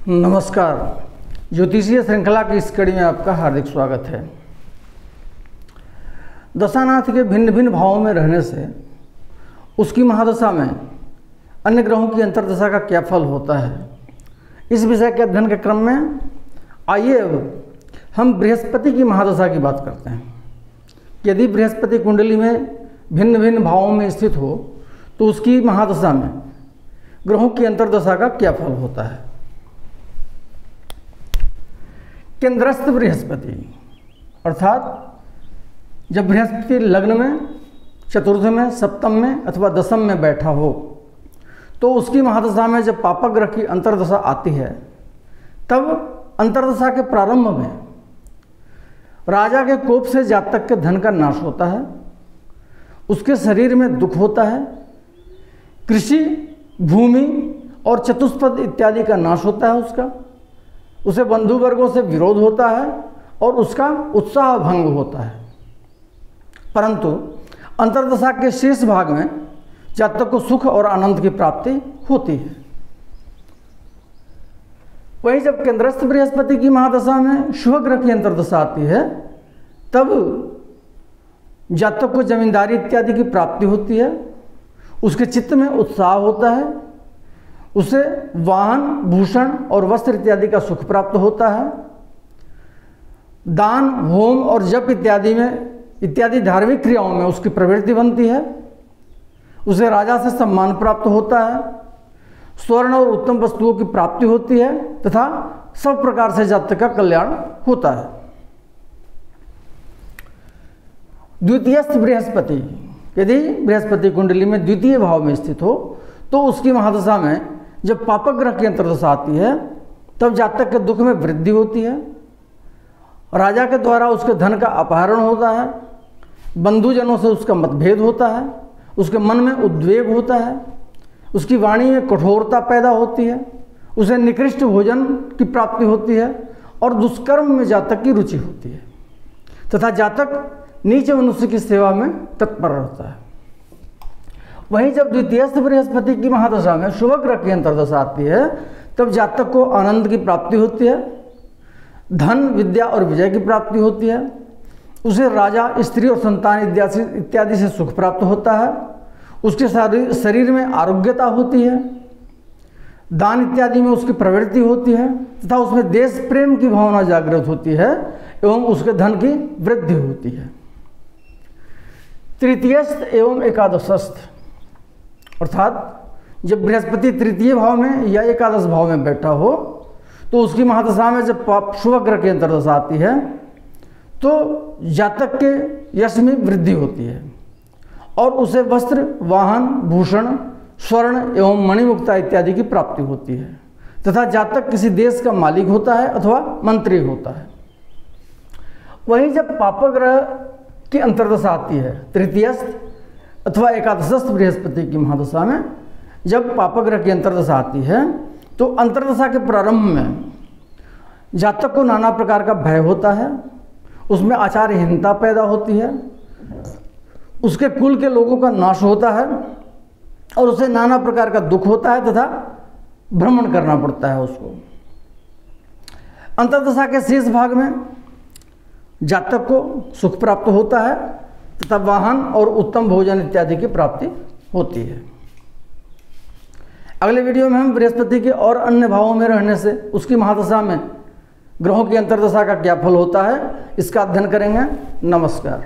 नमस्कार। ज्योतिषीय श्रृंखला की इस कड़ी में आपका हार्दिक स्वागत है। दशानाथ के भिन्न भिन्न भावों में रहने से उसकी महादशा में अन्य ग्रहों की अंतर्दशा का क्या फल होता है, इस विषय के अध्ययन के क्रम में आइए अब हम बृहस्पति की महादशा की बात करते हैं। यदि बृहस्पति कुंडली में भिन्न भिन्न भावों में स्थित हो तो उसकी महादशा में ग्रहों की अंतर्दशा का क्या फल होता है। केंद्रस्थ बृहस्पति अर्थात जब बृहस्पति लग्न में, चतुर्थ में, सप्तम में अथवा दशम में बैठा हो तो उसकी महादशा में जब पापक ग्रह की अंतर्दशा आती है तब अंतर्दशा के प्रारंभ में राजा के कोप से जातक के धन का नाश होता है, उसके शरीर में दुख होता है, कृषि, भूमि और चतुष्पद इत्यादि का नाश होता है, उसे बंधु वर्गों से विरोध होता है और उसका उत्साह भंग होता है। परंतु अंतर्दशा के शेष भाग में जातक को सुख और आनंद की प्राप्ति होती है। वहीं जब केंद्रस्थ बृहस्पति की महादशा में शुभ ग्रह की अंतर्दशा आती है तब जातक को जमींदारी इत्यादि की प्राप्ति होती है, उसके चित्त में उत्साह होता है, उसे वाहन, भूषण और वस्त्र इत्यादि का सुख प्राप्त होता है। दान, होम और जप इत्यादि धार्मिक क्रियाओं में उसकी प्रवृत्ति बनती है, उसे राजा से सम्मान प्राप्त होता है, स्वर्ण और उत्तम वस्तुओं की प्राप्ति होती है तथा सब प्रकार से जातक का कल्याण होता है। द्वितीयस्थ बृहस्पति, यदि बृहस्पति कुंडली में द्वितीय भाव में स्थित हो तो उसकी महादशा में जब पापक ग्रह की अंतर्दशा आती है तब जातक के दुख में वृद्धि होती है, राजा के द्वारा उसके धन का अपहरण होता है, बंधुजनों से उसका मतभेद होता है, उसके मन में उद्वेग होता है, उसकी वाणी में कठोरता पैदा होती है, उसे निकृष्ट भोजन की प्राप्ति होती है और दुष्कर्म में जातक की रुचि होती है तथा जातक नीच मनुष्य की सेवा में तत्पर रहता है। वहीं जब द्वितीयस्थ बृहस्पति की महादशा में शुभ ग्रह की अंतर्दशा आती है तब जातक को आनंद की प्राप्ति होती है, धन, विद्या और विजय की प्राप्ति होती है, उसे राजा, स्त्री और संतान इत्यादि से सुख प्राप्त होता है, उसके शरीर में आरोग्यता होती है, दान इत्यादि में उसकी प्रवृत्ति होती है तथा उसमें देश प्रेम की भावना जागृत होती है एवं उसके धन की वृद्धि होती है। तृतीयस्थ एवं एकादशस्थ अर्थात जब बृहस्पति तृतीय भाव में या एकादश भाव में बैठा हो तो उसकी महादशा में जब शुभ ग्रह की अंतर्दशा आती है तो जातक के यश में वृद्धि होती है और उसे वस्त्र, वाहन, भूषण, स्वर्ण एवं मणिमुक्ता इत्यादि की प्राप्ति होती है तथा जातक किसी देश का मालिक होता है अथवा मंत्री होता है। वहीं जब पापक ग्रह की अंतर्दशा आती है तृतीयस्थ अथवा एकादशस्थ बृहस्पति की महादशा में जब पापक ग्रह की अंतर्दशा आती है तो अंतर्दशा के प्रारंभ में जातक को नाना प्रकार का भय होता है, उसमें आचारहीनता पैदा होती है, उसके कुल के लोगों का नाश होता है और उसे नाना प्रकार का दुख होता है तथा भ्रमण करना पड़ता है उसको। अंतर्दशा के शेष भाग में जातक को सुख प्राप्त होता है तथा वाहन और उत्तम भोजन इत्यादि की प्राप्ति होती है। अगले वीडियो में हम बृहस्पति के और अन्य भावों में रहने से उसकी महादशा में ग्रहों की अंतर्दशा का क्या फल होता है इसका अध्ययन करेंगे। नमस्कार।